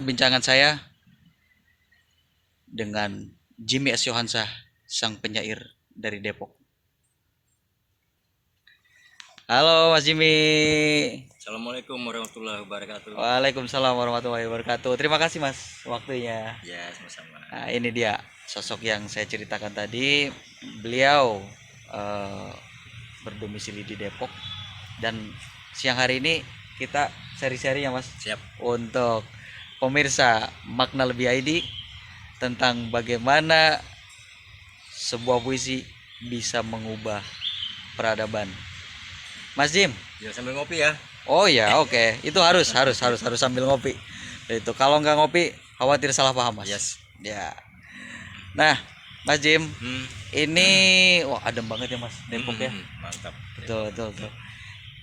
perbincangan saya dengan Jimmy S. Yohansa, sang penyair dari Depok. Halo Mas Jimmy. Assalamualaikum warahmatullahi wabarakatuh. Waalaikumsalam warahmatullahi wabarakatuh. Terima kasih Mas waktunya. Ya, sama-sama. Nah, ini dia sosok yang saya ceritakan tadi. Beliau berdomisili di Depok dan siang hari ini kita seri-seri ya Mas. Siap. Untuk pemirsa Makna Lebih ID tentang bagaimana sebuah puisi bisa mengubah peradaban. Mas Jim. Ya, sambil ngopi ya. Oh ya, oke. Itu harus sambil ngopi. Itu kalau nggak ngopi khawatir salah paham, Mas. Yes. Ya. Nah, Mas Jim, ini wah adem banget ya Mas Depok ya. Mantap. Betul.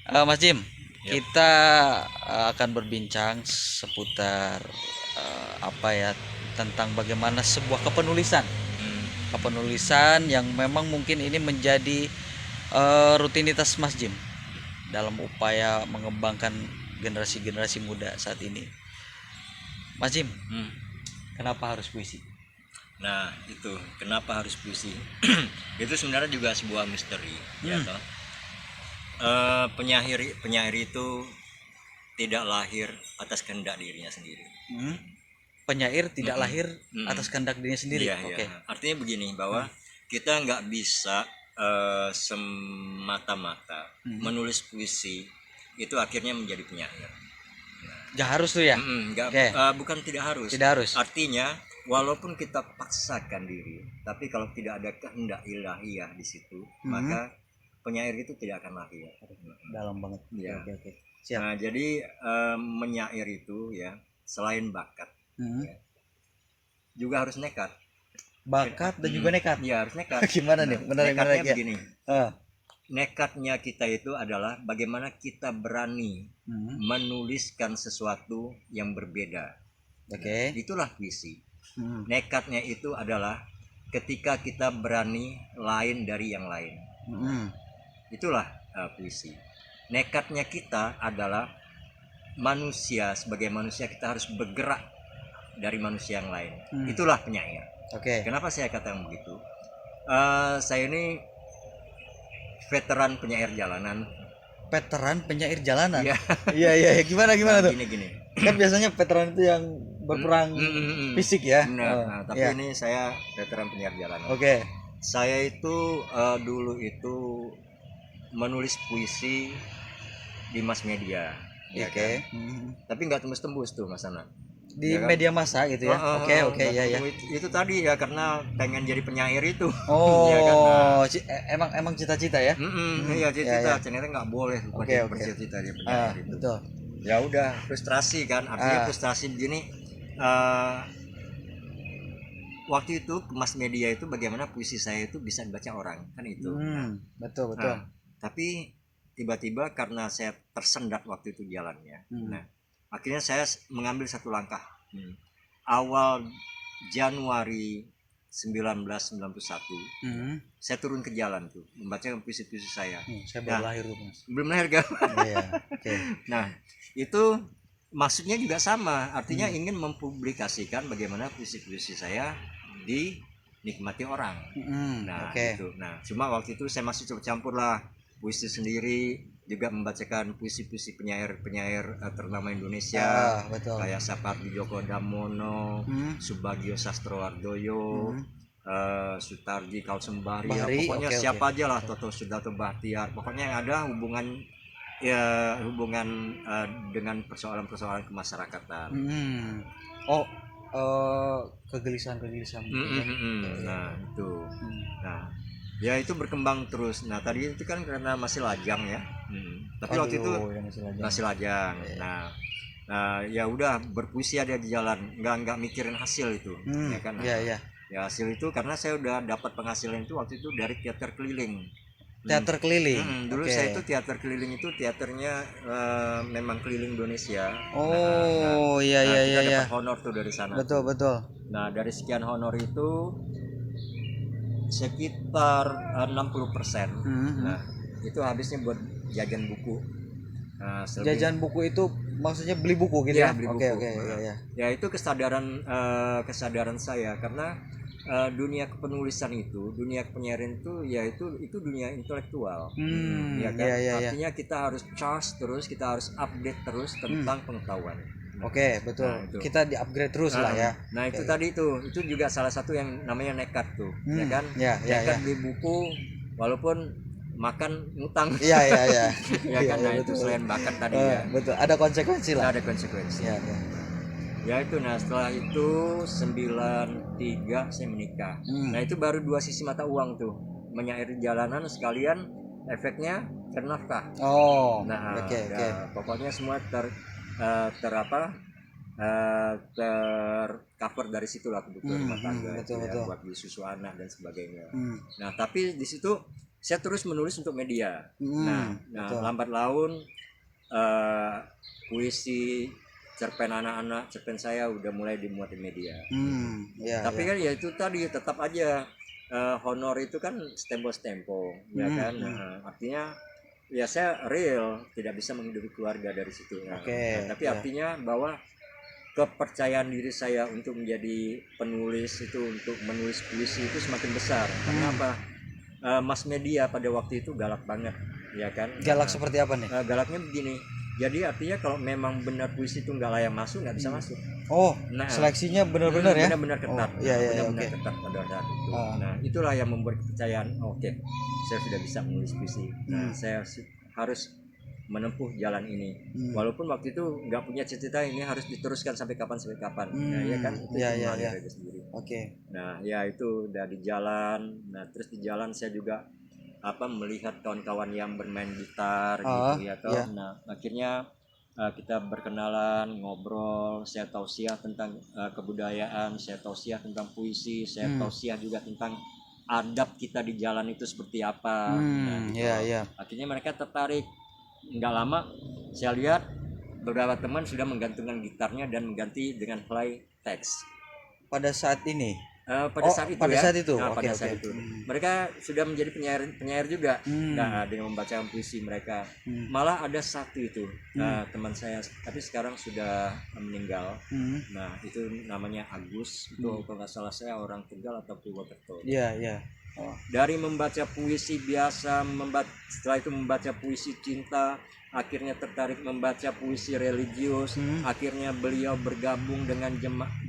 Mas Jim, kita akan berbincang seputar apa ya, tentang bagaimana sebuah kepenulisan yang memang mungkin ini menjadi rutinitas Mas Jim dalam upaya mengembangkan generasi muda saat ini. Mas Jim, kenapa harus puisi? Nah, itu kenapa harus puisi? Itu sebenarnya juga sebuah misteri, ya toh. Penyair itu tidak lahir atas kehendak dirinya sendiri. Penyair tidak lahir atas kehendak dirinya sendiri. Iya, Oke. Artinya begini, bahwa kita nggak bisa semata-mata menulis puisi itu akhirnya menjadi penyair. Nggak harus tuh ya? Bukan tidak harus. Tidak harus. Artinya walaupun kita paksakan diri, tapi kalau tidak ada kehendak ilahiyah di situ, maka penyair itu tidak akan lahir. Dalam banget. Ya. Oke. Siap. Nah, jadi menyair itu ya selain bakat, ya, juga harus nekat. Bakat dan juga nekat. Iya, harus nekat. Gimana nih? Nekatnya begini. Nekatnya kita itu adalah bagaimana kita berani menuliskan sesuatu yang berbeda. Oke. Itulah puisi. Nekatnya itu adalah ketika kita berani lain dari yang lain. Itulah puisi. Nekatnya kita adalah manusia, sebagai manusia kita harus bergerak dari manusia yang lain. Itulah penyair. Oke. Kenapa saya katakan begitu? Saya ini veteran penyair jalanan. Veteran penyair jalanan. Iya. Gimana tuh? Gini. Kan biasanya veteran itu yang berperang fisik ya. Nah, tapi ini saya veteran penyair jalanan. Oke. Saya itu dulu itu menulis puisi di mass media. Oke. Tapi nggak tembus-tembus tuh Mas Ana. Di media massa gitu ya. Oke, ya. Itu tadi ya karena pengen jadi penyair itu. Oh, ya kan? emang cita-cita ya? Iya, cita-cita. Ternyata nggak boleh bercita-cita jadi penyair itu. Betul. Ya udah, frustrasi kan. Artinya frustrasi begini. Waktu itu ke mass media itu bagaimana puisi saya itu bisa dibaca orang kan itu. Betul. Tapi tiba-tiba karena saya tersendat waktu itu jalannya. Nah, akhirnya saya mengambil satu langkah. Awal Januari 1991 saya turun ke jalan tuh membaca puisi-puisi saya. Saya baru lahir tuh Mas. Belum lahir kan? Iya. Oke. Nah, itu maksudnya juga sama. Artinya ingin mempublikasikan bagaimana puisi-puisi saya dinikmati orang. Gitu. Nah, cuma waktu itu saya masih campur lah puisi sendiri, juga membacakan puisi-puisi penyair ternama Indonesia, kayak Sapardi Djoko Damono, Subagio Sastrowardoyo, Sutardi Kausembari, pokoknya siapa aja lah, Toto Sudarto Bahtiar, pokoknya yang ada hubungan dengan persoalan-persoalan kemasyarakatan. Kegelisahan. Nah, itu. Nah, ya itu berkembang terus. Nah, tadi itu kan karena masih lajang ya. Tapi waktu itu masih lajang. Nah, ya udah berpuisi ada di jalan, nggak mikirin hasil itu, ya kan? Iya. Ya hasil itu karena saya udah dapat penghasilan itu waktu itu dari teater keliling. Teater keliling. Dulu saya itu teater keliling itu teaternya memang keliling Indonesia. Iya. Kita dapat honor tuh dari sana. Betul. Nah, dari sekian honor itu sekitar 60%. Nah, itu habisnya buat jajan buku. Jajan buku itu maksudnya beli buku gitu Iya, ya? beli Oke buku. oke Nah, ya. ya itu kesadaran saya karena dunia kepenulisan itu, dunia penyiaran itu, ya itu dunia intelektual, ya kan. Ya. Artinya kita harus charge terus, kita harus update terus tentang pengetahuan. Oke, betul. Nah, itu. Kita di-upgrade terus lah ya. Nah itu tadi itu juga salah satu yang namanya nekat tuh, ya kan. Ya. Nekat beli buku walaupun makan ngutang. Iya. Ya kan. Nah itu betul. selain bakat tadi ya. Betul. Ada konsekuensi lah. Ada konsekuensi. Ya. Ya itu, nah setelah itu 93 saya menikah. Nah itu baru dua sisi mata uang tuh, menyairi jalanan sekalian efeknya bernafkah. Oh, Nah, oke. pokoknya semua ter cover dari situ lah kebutuhan rumah tangga, betul. buat beli susu anak dan sebagainya. Nah tapi di situ saya terus menulis untuk media. Nah lambat laun puisi, cerpen anak-anak, cerpen saya udah mulai dimuat di media. Tapi kan ya itu tadi tetap aja honor itu kan stempo, ya kan. Artinya ya saya real tidak bisa menghidupi keluarga dari situ. Tapi artinya bahwa kepercayaan diri saya untuk menjadi penulis itu, untuk menulis puisi itu semakin besar. Karena apa? Mass media pada waktu itu galak banget, ya kan. Galak seperti apa nih? Galaknya begini. Jadi artinya kalau memang benar puisi itu nggak layak masuk, nggak bisa masuk. Oh, seleksinya benar-benar ya? Benar-benar ketat. Benar-benar ketat pada saat itu. Nah, itulah yang membuat kepercayaan. Oke, saya sudah bisa menulis puisi. Nah, saya harus menempuh jalan ini. Walaupun waktu itu nggak punya cita-cita ini harus diteruskan sampai kapan. Nah, ya kan itu mengalir aja sendiri. Oke. Nah, ya itu udah di jalan. Nah, terus di jalan saya juga melihat kawan-kawan yang bermain gitar gitu ya toh. Nah akhirnya kita berkenalan, ngobrol, saya tausiah tentang kebudayaan, saya tausiah tentang puisi, saya tausiah juga tentang adab kita di jalan itu seperti apa. Nah gitu. Akhirnya mereka tertarik. Nggak lama saya lihat beberapa teman sudah menggantungkan gitarnya dan mengganti dengan fly text. Pada saat ini? Pada saat itu. Pada saat itu. Mereka sudah menjadi penyair juga. Nah, dengan membacakan puisi mereka. Malah ada satu itu teman saya, tapi sekarang sudah meninggal. Nah, itu namanya Agus. Itu kalau nggak salah saya orang Tegal atau Purwokerto. Iya. Dari membaca puisi biasa, setelah itu membaca puisi cinta, akhirnya tertarik membaca puisi religius. Akhirnya beliau bergabung dengan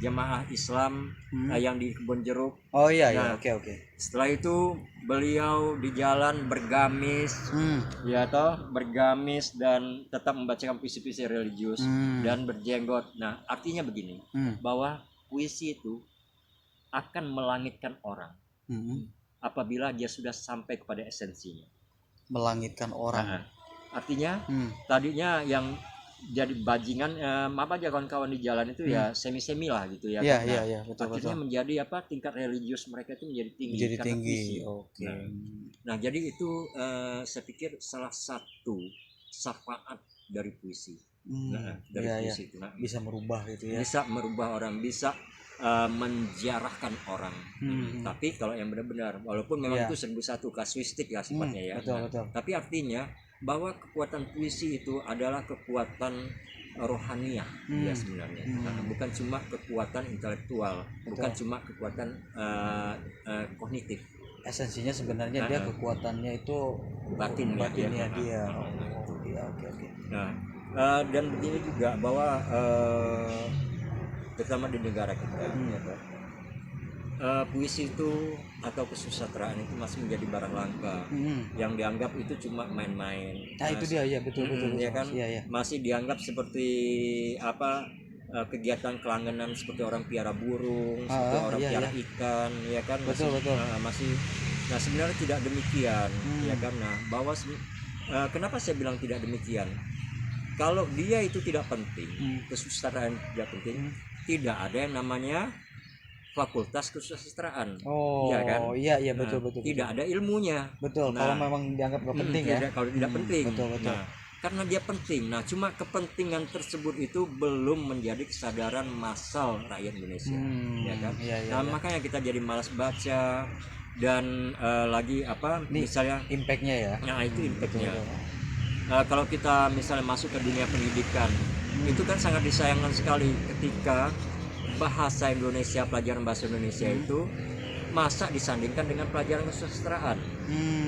jemaah Islam yang di Kebon Jeruk. Oh iya. Oke. Setelah itu beliau di jalan bergamis, ya toh, bergamis dan tetap membacakan puisi-puisi religius dan berjenggot. Nah artinya begini, bahwa puisi itu akan melangitkan orang apabila dia sudah sampai kepada esensinya. Melangitkan orang. Artinya tadinya yang jadi bajingan, apa aja kawan-kawan di jalan itu ya semi-semi lah gitu ya. Iya, betul. Akhirnya menjadi tingkat religius mereka itu menjadi tinggi. Oke. Nah jadi itu saya pikir salah satu syafaat dari puisi. Puisi itu bisa merubah gitu ya. Bisa merubah orang, bisa menjarahkan orang. Tapi kalau yang benar-benar, walaupun memang itu 1001 kasuistik ya sifatnya ya. Betul. Tapi artinya bahwa kekuatan puisi itu adalah kekuatan rohaniah ya sebenarnya. Bukan cuma kekuatan intelektual, bukan cuma kekuatan kognitif. Esensinya sebenarnya dia kekuatannya itu batinnya dia. Oke. Nah, dan begini juga bahwa terutama di negara kita puisi itu atau kesusastraan itu masih menjadi barang langka yang dianggap itu cuma main-main. Nah itu dia ya betul. Ya kan masih dianggap seperti kegiatan kelangenan, seperti orang piara burung, seperti orang piara ikan, ya kan. Betul. Masih. Nah sebenarnya tidak demikian, ya kan. Nah bahwa kenapa saya bilang tidak demikian? Kalau dia itu tidak penting, kesusastraan tidak penting, tidak ada yang namanya fakultas kesusastraan. Ya kan? Iya betul. Tidak ada ilmunya. Betul. Kalau memang dianggap nggak penting ya. Kalau tidak penting. Betul. Nah, karena dia penting. Nah, cuma kepentingan tersebut itu belum menjadi kesadaran massal rakyat Indonesia, ya kan? Nah, makanya kita jadi malas baca dan lagi misalnya impactnya ya. Nah, itu impactnya. Kalau kita misalnya masuk ke dunia pendidikan, Itu kan sangat disayangkan sekali ketika bahasa Indonesia, pelajaran bahasa Indonesia itu masa disandingkan dengan pelajaran kesusastraan.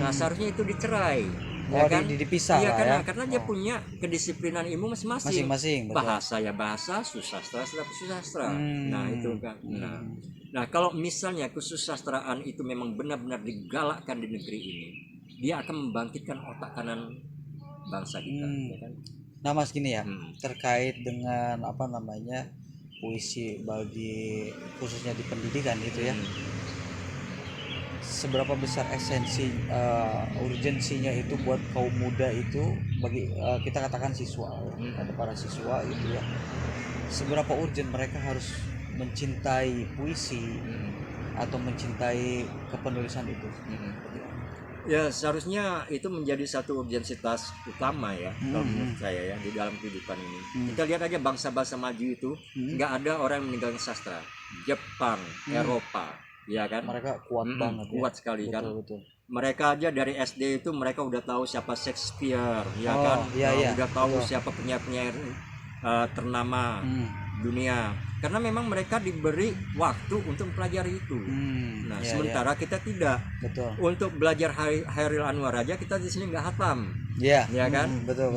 Nah, seharusnya itu dicerai. Ya kan? Dipisah iya, lah karena dia punya kedisiplinan ilmu masing-masing. betul. Bahasa ya bahasa, susastra susastra. Nah, itu kan. Nah, kalau misalnya kesusastraan itu memang benar-benar digalakkan di negeri ini, dia akan membangkitkan otak kanan bangsa kita, ya kan? Nah Mas, gini ya, terkait dengan apa namanya puisi bagi khususnya di pendidikan gitu ya, seberapa besar esensi urgensinya itu buat kaum muda itu bagi kita katakan siswa atau para siswa itu ya, seberapa urgent mereka harus mencintai puisi atau mencintai kepenulisan itu? Ya, seharusnya itu menjadi satu urgensitas utama ya, kalau menurut saya ya, di dalam kehidupan ini. Kita lihat aja bangsa-bangsa maju itu nggak ada orang yang meninggalkan sastra. Jepang, Eropa, ya kan? Mereka kuat banget, kuat sekali, betul, kan? Betul. Mereka aja dari SD itu mereka udah tahu siapa Shakespeare, ya kan? Udah tahu siapa penyair-penyair ternama dunia. Karena memang mereka diberi waktu untuk mempelajari itu. Nah, sementara kita tidak. Betul. Untuk belajar Hairil Anwar aja kita di sini nggak hatam. Ya kan? Betul.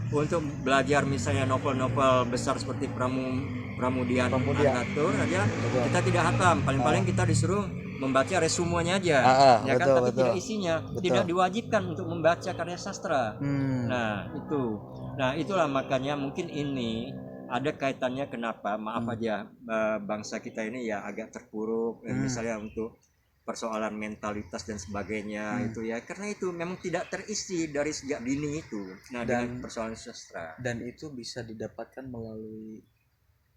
Untuk belajar misalnya novel-novel besar seperti Pramudian Antatur aja kita tidak hatam. Paling-paling kita disuruh membaca resumenya aja. Ya kan? Tapi tidak isinya. Tidak diwajibkan untuk membaca karya sastra. Nah, itu. Nah, itulah makanya mungkin ini ada kaitannya kenapa maaf aja bangsa kita ini ya agak terpuruk misalnya untuk persoalan mentalitas dan sebagainya itu ya, karena itu memang tidak terisi dari sejak dini itu. Nah, dan dengan persoalan sastra, dan itu bisa didapatkan melalui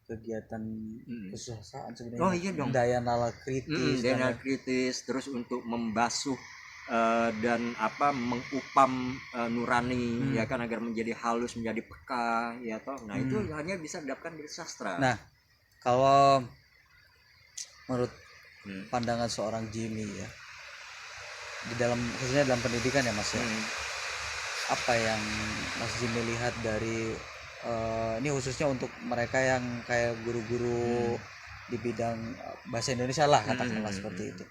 kegiatan kesusastraan sebenarnya. Oh iya dong, daya nalar kritis, terus untuk membasuh dan mengupam nurani ya kan, agar menjadi halus, menjadi peka ya toh. Nah, itu hanya bisa didapatkan dari sastra. Nah, kalau menurut pandangan seorang Jimmy ya, di dalam khususnya dalam pendidikan ya Mas ya, apa yang Mas Jimmy lihat dari ini khususnya untuk mereka yang kayak guru-guru di bidang bahasa Indonesia lah katakanlah seperti itu,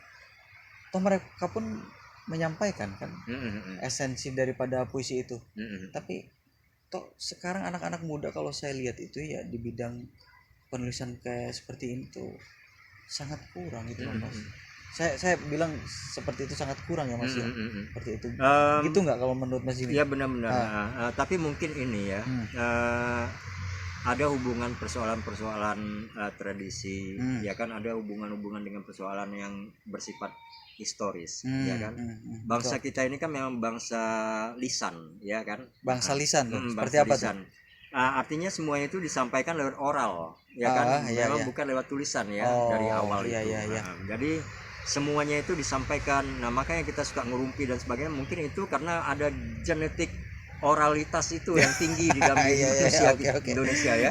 toh mereka pun menyampaikan kan esensi daripada puisi itu, tapi toh sekarang anak-anak muda kalau saya lihat itu ya di bidang penulisan kayak seperti ini tuh sangat kurang gitu loh Mas. Saya bilang seperti itu sangat kurang ya Mas ya. Seperti itu. Gitu nggak kalau menurut Mas ini? Iya, benar-benar. Tapi mungkin ini ya, ada hubungan persoalan-persoalan tradisi, ya kan, ada hubungan-hubungan dengan persoalan yang bersifat historis, ya kan. Bangsa kita ini kan memang bangsa lisan, ya kan. Bangsa lisan, seperti apa tuh? Artinya semuanya itu disampaikan lewat oral, ya kan. Memang bukan lewat tulisan ya, dari awal itu. Jadi semuanya itu disampaikan. Nah, makanya kita suka ngerumpi dan sebagainya. Mungkin itu karena ada genetik oralitas itu yang tinggi di dalam Indonesia ya.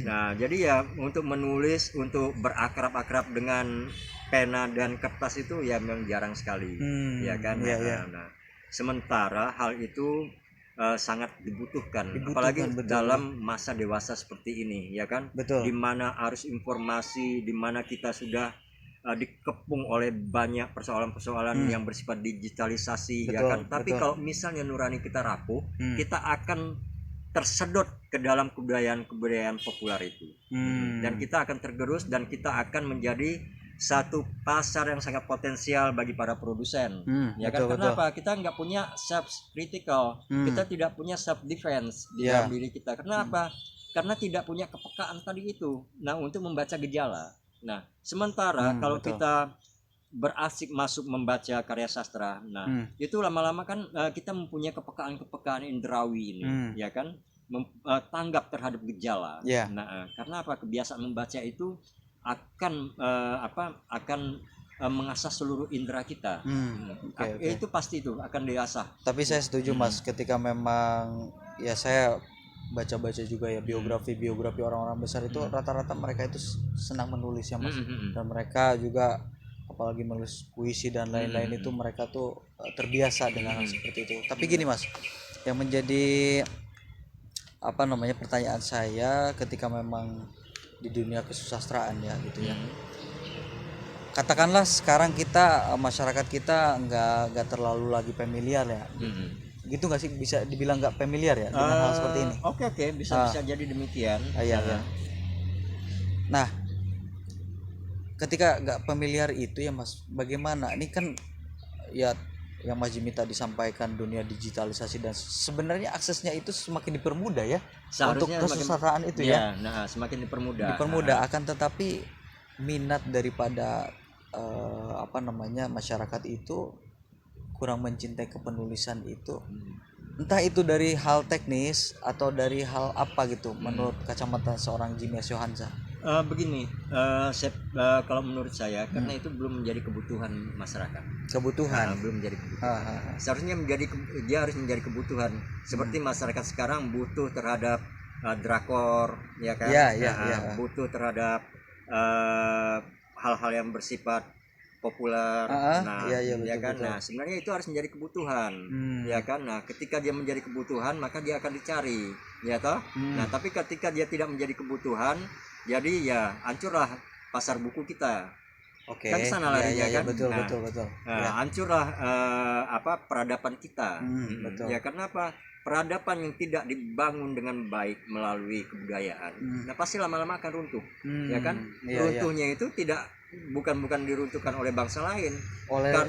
Nah, jadi ya untuk menulis, untuk berakrab-akrab dengan pena dan kertas itu ya memang jarang sekali, ya kan. Nah, sementara hal itu sangat dibutuhkan apalagi dalam masa dewasa seperti ini, ya kan. Di mana arus informasi, di mana kita sudah dikepung oleh banyak persoalan-persoalan yang bersifat digitalisasi, ya kan. Tapi kalau misalnya nurani kita rapuh, kita akan tersedot ke dalam kebudayaan populer itu, dan kita akan tergerus, dan kita akan menjadi satu pasar yang sangat potensial bagi para produsen, ya kan. Kenapa? Kita nggak punya self critical, kita tidak punya self defense di dalam diri kita. Kenapa? Karena tidak punya kepekaan tadi itu. Nah, untuk membaca gejala. Nah, sementara kalau kita berasik masuk membaca karya sastra, nah itu lama-lama kan kita mempunyai kepekaan indrawi ini, ya kan, tanggap terhadap gejala. Nah, karena apa? Kebiasaan membaca itu akan mengasah seluruh indera kita. Itu pasti itu akan diasah. Tapi saya setuju Mas, ketika memang ya saya baca-baca juga ya biografi orang-orang besar itu rata-rata mereka itu senang menulis ya Mas. Dan mereka juga apalagi menulis puisi dan lain-lain itu mereka tuh terbiasa dengan hal seperti itu. Tapi gini Mas, yang menjadi pertanyaan saya ketika memang di dunia kesusastraan ya gitu ya. Katakanlah sekarang kita masyarakat kita nggak terlalu lagi familiar ya. Gitu nggak sih, bisa dibilang nggak familiar ya dengan hal seperti ini? Oke, bisa jadi demikian. Iya. Nah, ketika nggak familiar itu ya Mas, bagaimana? Ini kan ya yang Mas Jimmy tadi sampaikan, dunia digitalisasi dan sebenarnya aksesnya itu semakin dipermudah ya. Seharusnya untuk kesusastraan itu ya. Nah, semakin dipermudah. Akan tetapi minat daripada masyarakat itu kurang mencintai kepenulisan itu. Entah itu dari hal teknis atau dari hal apa gitu menurut kacamata seorang Jimmy Yohansa. Begini, kalau menurut saya karena itu belum menjadi kebutuhan masyarakat. Belum menjadi kebutuhan. Seharusnya dia harus menjadi kebutuhan. Seperti masyarakat sekarang butuh terhadap drakor, ya kan? Butuh terhadap hal-hal yang bersifat populer. Ya kan? Betul. Nah, sebenarnya itu harus menjadi kebutuhan, ya kan? Nah, ketika dia menjadi kebutuhan, maka dia akan dicari, ya toh? Nah, tapi ketika dia tidak menjadi kebutuhan, jadi ya hancurlah pasar buku kita. Kan sana larinya kan. Betul. Hancurlah peradaban kita. Betul. Ya karena apa? Peradaban yang tidak dibangun dengan baik melalui kebudayaan, nah pasti lama-lama akan runtuh. Ya kan? Runtuhnya itu bukan diruntuhkan oleh bangsa lain,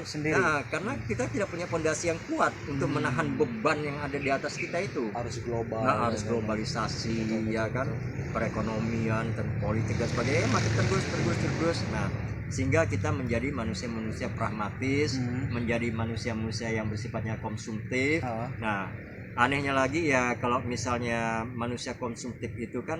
sendiri. Nah, karena kita tidak punya fondasi yang kuat untuk menahan beban yang ada di atas kita itu. Harus global. Nah, harus globalisasi, ya kan, perekonomian dan politik dan sebagainya makin terus. Nah, sehingga kita menjadi manusia-manusia pragmatis, menjadi manusia-manusia yang bersifatnya konsumtif. Nah, anehnya lagi ya kalau misalnya manusia konsumtif itu kan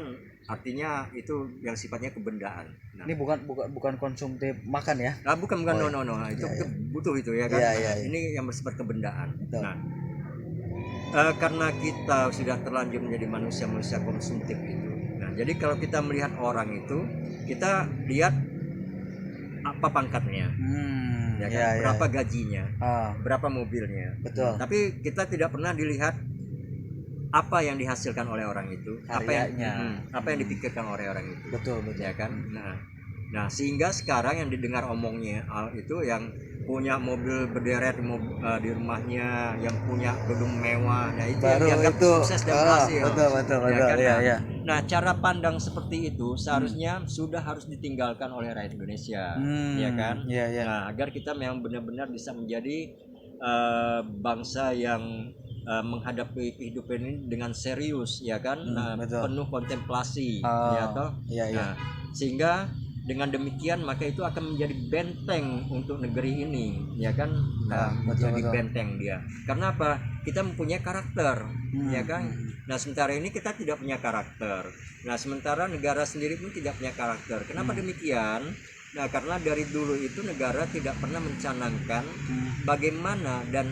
artinya itu yang sifatnya kebendaan. Nah, ini bukan konsumtif makan ya? Bukan. No. Itu butuh itu ya kan. Ini yang bersifat kebendaan. Betul. Nah, karena kita sudah terlanjur menjadi manusia konsumtif itu. Nah, jadi kalau kita melihat orang itu, kita lihat apa pangkatnya, ya kan? Berapa gajinya, berapa mobilnya. Betul. Tapi kita tidak pernah dilihat apa yang dihasilkan oleh orang itu, apa yang dipikirkan oleh orang itu. Betul. Ya kan. Nah, sehingga sekarang yang didengar omongnya itu yang punya mobil berderet di rumahnya, yang punya gedung mewah, nah itu baru yang dianggap sukses dan berhasil. Betul. Ya kan? Nah, cara pandang seperti itu seharusnya sudah harus ditinggalkan oleh rakyat Indonesia, ya kan? Nah, agar kita memang benar-benar bisa menjadi bangsa yang menghadapi kehidupan ini dengan serius, ya kan? Penuh kontemplasi, ya toh. Nah, sehingga dengan demikian maka itu akan menjadi benteng untuk negeri ini, ya kan? Menjadi benteng dia. Karena apa? Kita mempunyai karakter, ya kan? Nah, sementara ini kita tidak punya karakter. Nah, sementara negara sendiri pun tidak punya karakter. Kenapa demikian? Nah, karena dari dulu itu negara tidak pernah mencanangkan bagaimana dan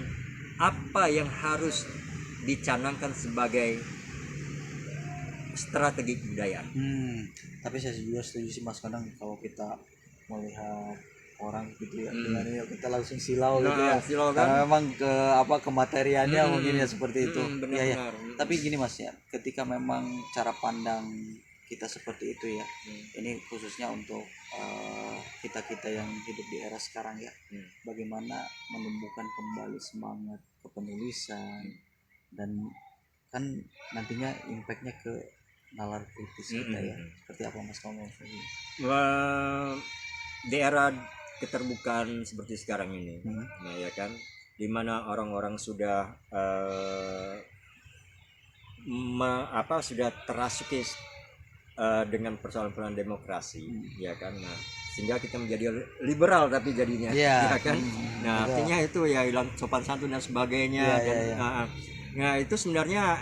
apa yang harus dicanangkan sebagai strategi kebudayaan. Tapi saya juga setuju sih Mas, kadang kalau kita melihat orang gitu ya, kita langsung silau gitu ya. Silau, kan? Karena memang kemateriannya mungkin ya seperti itu. Benar. Tapi gini Mas ya, ketika memang cara pandang kita seperti itu ya, ini khususnya untuk kita yang hidup di era sekarang ya, bagaimana menumbuhkan kembali semangat kepenulisan dan kan nantinya impactnya ke nalar kritis kita ya. Seperti apa Mas ngomong tadi? Di era keterbukaan seperti sekarang ini, nah ya kan, dimana orang-orang sudah sudah terasuki dengan persoalan-persoalan demokrasi, ya kan. Nah, sehingga kita menjadi liberal tapi jadinya, ya kan. Nah, artinya itu ya hilang sopan santun dan sebagainya. Nah, itu sebenarnya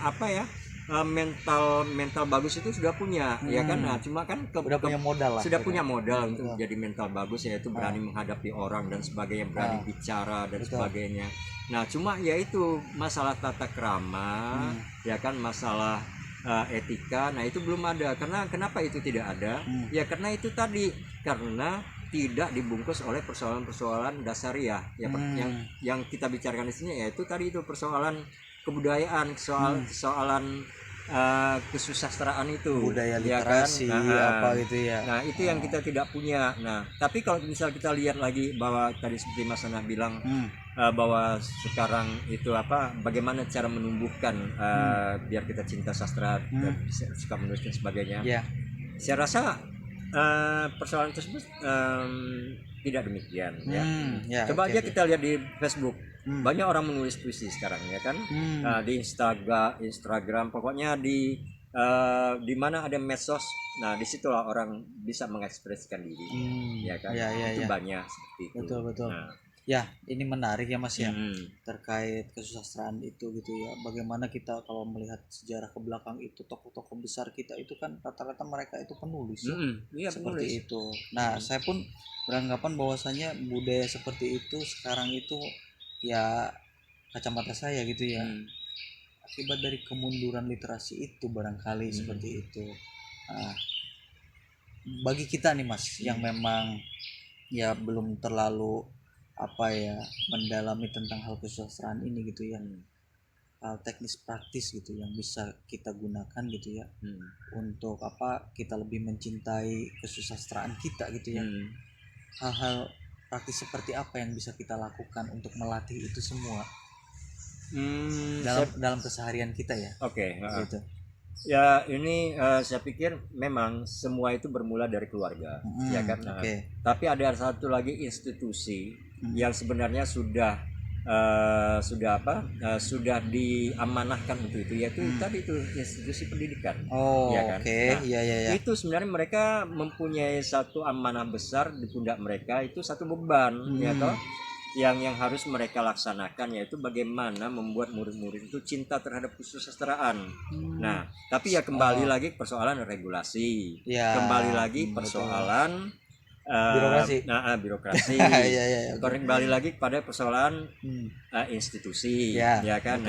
apa ya? Mental bagus itu sudah punya, ya kan. Nah, cuma kan punya modal lah. Sudah punya modal untuk menjadi mental bagus, yaitu berani menghadapi orang dan sebagainya, berani bicara dan sebagainya. Nah, cuma yaitu masalah tata krama, ya kan, masalah etika. Nah, itu belum ada. Kenapa itu tidak ada? Ya karena itu tadi, karena tidak dibungkus oleh persoalan-persoalan dasariah ya, yang kita bicarakan di sini, yaitu tadi itu persoalan kebudayaan, soalan kesusastraan itu, budaya ya kan? literasi apa gitu ya. Nah itu yang kita tidak punya. Nah tapi kalau misal kita lihat lagi bahwa tadi seperti Mas Ana bilang bahwa sekarang itu bagaimana cara menumbuhkan biar kita cinta sastra dan suka menulis dan sebagainya. Saya rasa persoalan tersebut tidak demikian ya. Coba aja kita lihat di Facebook. Banyak orang menulis puisi sekarang ya kan. Di Instagram pokoknya di mana ada medsos, nah disitulah orang bisa mengekspresikan diri, ya kan. Itu banyak seperti itu. Betul. Ya, ini menarik ya Mas ya, terkait kesusastraan itu gitu ya. Bagaimana kita kalau melihat sejarah ke belakang itu, tokoh-tokoh besar kita itu kan rata-rata mereka itu penulis seperti penulis. itu. Nah, saya pun beranggapan bahwasanya budaya seperti itu sekarang itu ya, kacamata saya gitu ya, akibat dari kemunduran literasi itu barangkali seperti itu. Nah, bagi kita nih Mas yang memang ya belum terlalu mendalami tentang hal kesusastraan ini gitu ya, hal teknis praktis gitu yang bisa kita gunakan gitu ya, untuk kita lebih mencintai kesusastraan kita gitu ya. Hal-hal praktis seperti apa yang bisa kita lakukan untuk melatih itu semua dalam keseharian kita ya? Gitu. Ya ini saya pikir memang semua itu bermula dari keluarga, ya kan. Tapi ada satu lagi institusi yang sebenarnya sudah diamanahkan untuk itu, yaitu tadi itu institusi pendidikan, ya kan. Itu sebenarnya mereka mempunyai satu amanah besar di pundak mereka, itu satu beban, ya toh, yang harus mereka laksanakan, yaitu bagaimana membuat murid-murid itu cinta terhadap kesusastraan. Nah, tapi ya kembali lagi persoalan regulasi, kembali lagi persoalan birokrasi, kembali lagi pada persoalan institusi, ya kan.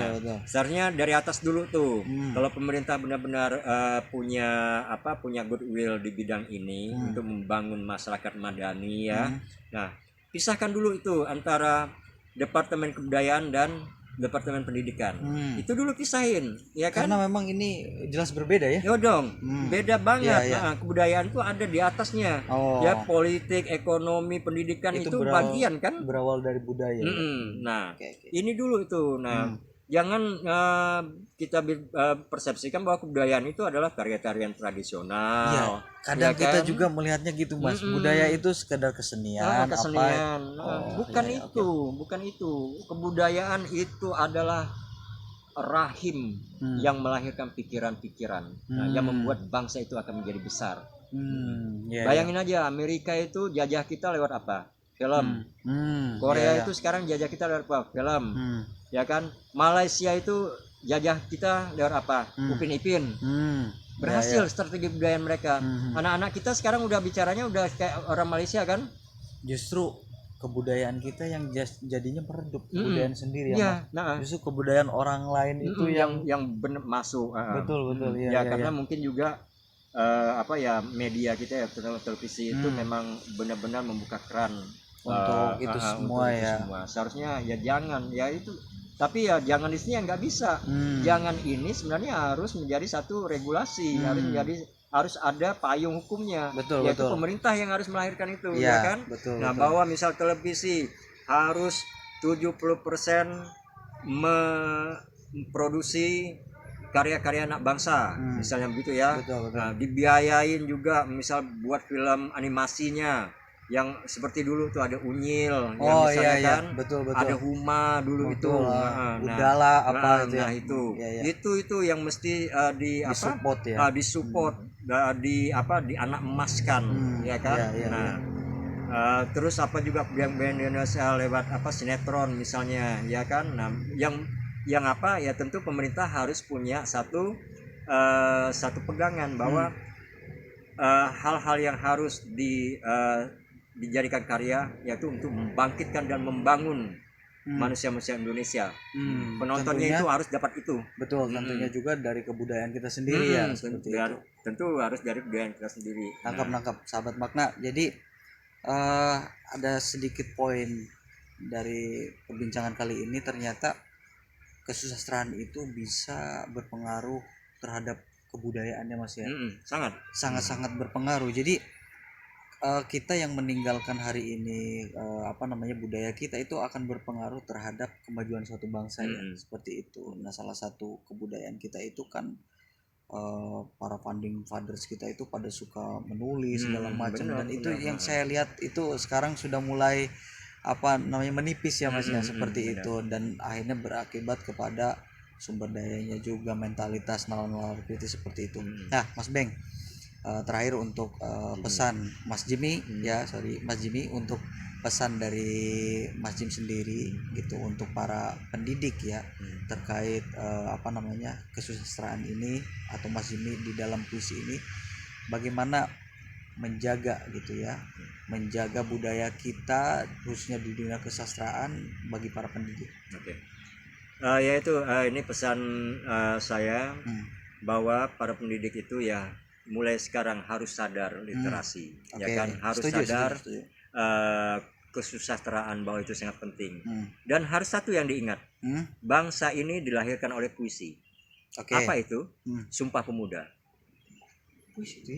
Sebenarnya dari atas dulu tuh, kalau pemerintah benar-benar punya goodwill di bidang ini untuk membangun masyarakat madani ya. Nah, pisahkan dulu itu antara Departemen Kebudayaan dan Departemen Pendidikan. Itu dulu pisahin, ya kan? Karena memang ini jelas berbeda ya. Yo dong, beda banget. Nah, kebudayaan itu ada di atasnya. Ya, politik, ekonomi, pendidikan itu bagian kan? Berawal dari budaya. Nah, ini dulu itu. Nah, jangan kita persepsikan bahwa kebudayaan itu adalah tarian-tarian tradisional. Kadang kita juga melihatnya gitu Mas, budaya itu sekedar kesenian. Bukan itu. Kebudayaan itu adalah rahim yang melahirkan pikiran-pikiran, yang membuat bangsa itu akan menjadi besar. Bayangin aja, Amerika itu jajah kita lewat apa? Film. Korea itu sekarang jajah kita lewat apa? Film. Ya kan? Malaysia itu jajah kita lewat apa? Upin Ipin. Berhasil strategi budaya mereka. Anak-anak kita sekarang udah bicaranya udah kayak orang Malaysia kan? Justru kebudayaan kita yang jadinya meredup kebudayaan sendiri ya Mas. Justru kebudayaan orang lain itu yang benar masuk. Betul karena mungkin juga media kita ya, televisi itu memang benar-benar membuka keran untuk itu semua ya. Seharusnya ya jangan ya itu. Tapi ya jangan di sini nggak bisa. Jangan ini sebenarnya harus menjadi satu regulasi, harus ada payung hukumnya, yaitu pemerintah yang harus melahirkan itu, ya kan? Bahwa misal televisi harus 70% memproduksi karya-karya anak bangsa, misalnya begitu ya. Nah, dibiayain juga misal buat film animasinya yang seperti dulu tuh ada Unyil, ada Huma dulu itu, Udala itu yang mesti disupport, anak emaskan, ya kan. Terus juga band Indonesia lewat sinetron misalnya, ya kan. Nah, yang tentu pemerintah harus punya satu pegangan bahwa hal-hal yang harus dijadikan karya, yaitu untuk membangkitkan dan membangun manusia-manusia Indonesia. Penontonnya tentunya, itu harus dapat itu. Tentunya juga dari kebudayaan kita sendiri ya. Tentu harus dari kebudayaan kita sendiri. Nangkap sahabat makna. Jadi ada sedikit poin dari perbincangan kali ini, ternyata kesusastraan itu bisa berpengaruh terhadap kebudayaannya Mas ya. Sangat berpengaruh. Jadi kita yang meninggalkan hari ini budaya kita itu akan berpengaruh terhadap kemajuan suatu bangsa ya, seperti itu. Nah, salah satu kebudayaan kita itu kan para founding fathers kita itu pada suka menulis segala macam, dan itu yang saya lihat itu sekarang sudah mulai menipis ya Mas ya, seperti itu, dan akhirnya berakibat kepada sumber dayanya juga, mentalitas nalar kritis seperti itu. Nah Mas Beng, terakhir untuk pesan Mas Jimmy Mas Jimmy, untuk pesan dari Mas Jim sendiri gitu untuk para pendidik ya, terkait kesusastraan ini, atau Mas Jimmy di dalam puisi ini bagaimana menjaga gitu ya, menjaga budaya kita khususnya di dunia kesastraan bagi para pendidik. Ini pesan saya, bahwa para pendidik itu ya mulai sekarang harus sadar literasi, ya kan, harus sadar kesusastraan, bahwa itu sangat penting. Dan harus satu yang diingat, bangsa ini dilahirkan oleh puisi. Apa itu? Sumpah Pemuda.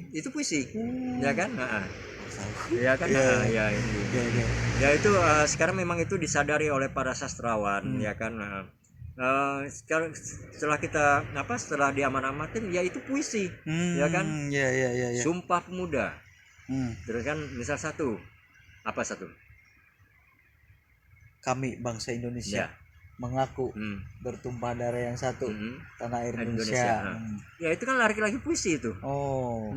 Itu puisi, ya kan? Ya kan? Ya itu sekarang memang itu disadari oleh para sastrawan, ya kan? Sekarang setelah diaman-amatin, ya itu puisi, ya kan? Sumpah Pemuda. Terus kan misal satu, kami bangsa Indonesia mengaku bertumpah darah yang satu, tanah air Indonesia. Ya itu kan lagi puisi itu.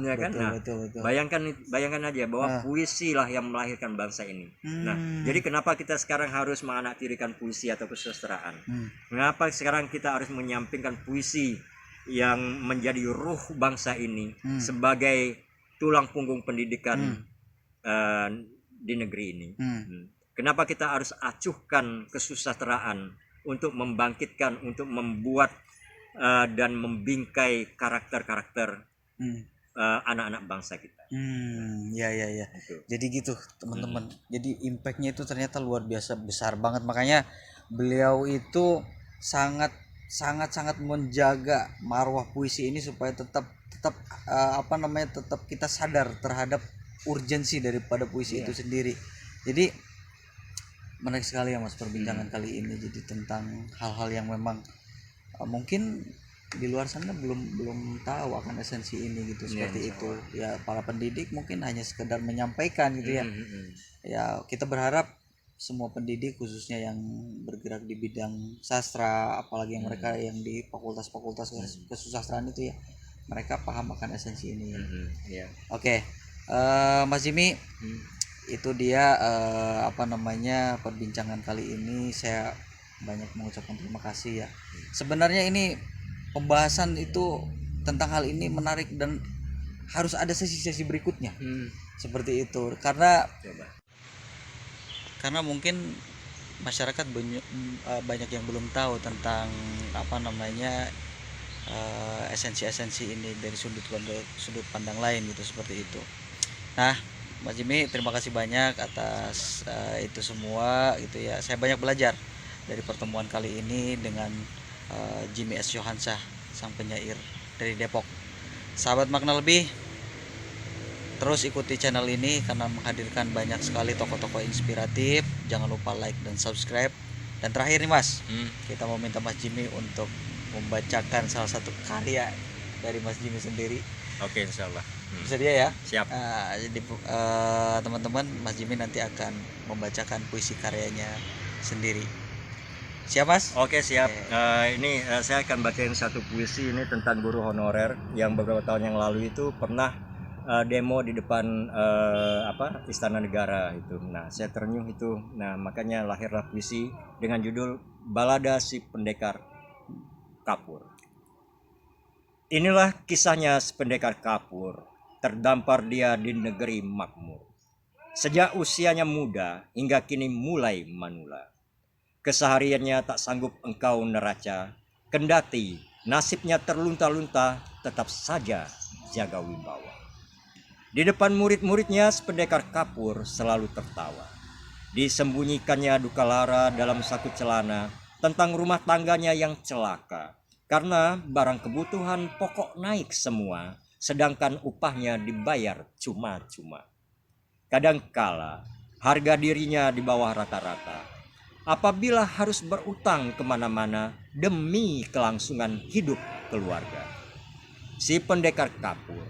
Ya kan? Betul. Bayangkan aja bahwa puisi lah yang melahirkan bangsa ini. Nah, jadi kenapa kita sekarang harus menganaktirikan puisi atau kesusastraan? Kenapa sekarang kita harus menyampingkan puisi yang menjadi ruh bangsa ini sebagai tulang punggung pendidikan di negeri ini? Kenapa kita harus acuhkan kesusastraan untuk membangkitkan, untuk membuat dan membingkai karakter-karakter anak-anak bangsa kita? Ya. Jadi gitu teman-teman. Jadi impactnya itu ternyata luar biasa besar banget. Makanya beliau itu sangat menjaga marwah puisi ini supaya tetap kita sadar terhadap urgensi daripada puisi itu sendiri. Jadi menarik sekali ya Mas perbincangan kali ini, jadi tentang hal-hal yang memang mungkin di luar sana belum tahu akan esensi ini gitu, seperti itu ya. Para pendidik mungkin hanya sekedar menyampaikan gitu ya. Ya kita berharap semua pendidik khususnya yang bergerak di bidang sastra, apalagi yang mereka yang di fakultas kesusastraan itu ya, mereka paham akan esensi ini ya. Oke, Mas Jimmy, itu dia perbincangan kali ini. Saya banyak mengucapkan terima kasih ya. Sebenarnya ini pembahasan itu tentang hal ini menarik dan harus ada sesi-sesi berikutnya seperti itu, karena mungkin masyarakat banyak yang belum tahu tentang esensi-esensi ini dari sudut pandang lain gitu, seperti itu. Nah Mas Jimmy, terima kasih banyak atas itu semua gitu ya. Saya banyak belajar dari pertemuan kali ini dengan Jimmy S. Yohansah, sang penyair dari Depok. Sahabat Makna Lebih, terus ikuti channel ini karena menghadirkan banyak sekali tokoh-tokoh inspiratif. Jangan lupa like dan subscribe. Dan terakhir nih Mas, kita mau minta Mas Jimmy untuk membacakan salah satu karya dari Mas Jimmy sendiri. Oke, insyaallah. Bisa dia ya? Siap. Jadi teman-teman, Mas Jimmy nanti akan membacakan puisi karyanya sendiri. Siap Mas? Oke, siap. Ini saya akan bacain satu puisi ini tentang guru honorer yang beberapa tahun yang lalu itu pernah demo di depan Istana Negara itu. Nah, saya terenyuh itu. Nah, makanya lahirlah puisi dengan judul Balada Si Pendekar Kapur. Inilah kisahnya sependekar kapur, terdampar dia di negeri makmur. Sejak usianya muda hingga kini mulai manula. Kesehariannya tak sanggup engkau neraca, kendati nasibnya terlunta-lunta tetap saja jaga wibawa. Di depan murid-muridnya sependekar kapur selalu tertawa. Disembunyikannya duka lara dalam saku celana, tentang rumah tangganya yang celaka karena barang kebutuhan pokok naik semua, sedangkan upahnya dibayar cuma-cuma. Kadangkala harga dirinya di bawah rata-rata. Apabila harus berutang kemana-mana demi kelangsungan hidup keluarga. Si pendekar kapur,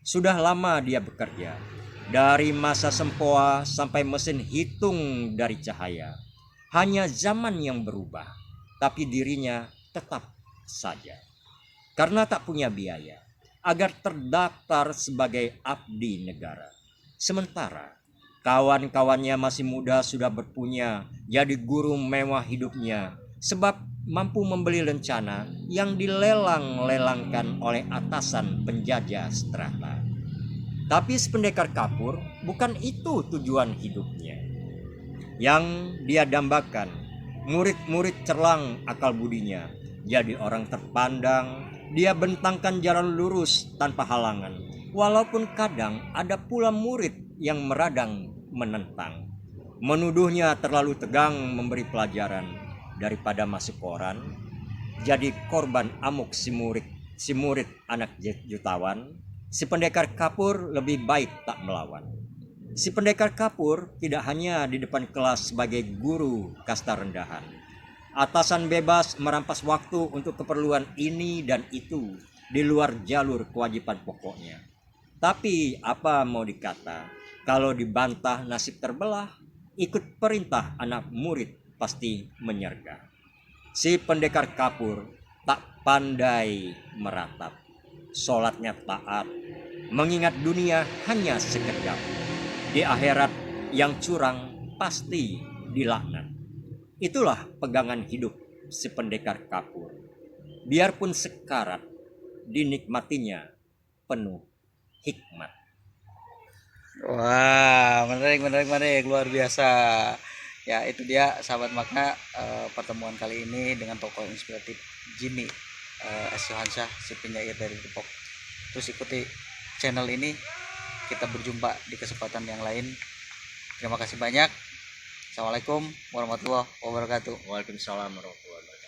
sudah lama dia bekerja. Dari masa sempoa sampai mesin hitung dari cahaya. Hanya zaman yang berubah, tapi dirinya tetap saja. Karena tak punya biaya, agar terdaftar sebagai abdi negara. Sementara kawan-kawannya masih muda sudah berpunya, jadi guru mewah hidupnya, sebab mampu membeli lencana yang dilelang-lelangkan oleh atasan penjajah strata. Tapi sependekar kapur bukan itu tujuan hidupnya. Yang dia dambakan, murid-murid cerlang akal budinya, jadi orang terpandang, dia bentangkan jalan lurus tanpa halangan. Walaupun kadang ada pula murid yang meradang menentang. Menuduhnya terlalu tegang memberi pelajaran daripada masuk koran. Jadi korban amuk si murid anak jutawan. Si pendekar kapur lebih baik tak melawan. Si pendekar kapur tidak hanya di depan kelas sebagai guru kasta rendahan. Atasan bebas merampas waktu untuk keperluan ini dan itu di luar jalur kewajiban pokoknya. Tapi apa mau dikata, kalau dibantah nasib terbelah, ikut perintah anak murid pasti menyergap. Si pendekar kapur tak pandai meratap, sholatnya taat, mengingat dunia hanya sekejap. Di akhirat yang curang pasti dilaknat. Itulah pegangan hidup si pendekar kapur. Biarpun sekarat, dinikmatinya penuh hikmat. Wah, menarik, luar biasa. Ya, itu dia sahabat makna, pertemuan kali ini dengan tokoh inspiratif Jimmy S. Yohansyah, si penyair dari Depok. Terus ikuti channel ini, kita berjumpa di kesempatan yang lain. Terima kasih banyak. Assalamualaikum warahmatullahi wabarakatuh. Waalaikumsalam warahmatullahi wabarakatuh.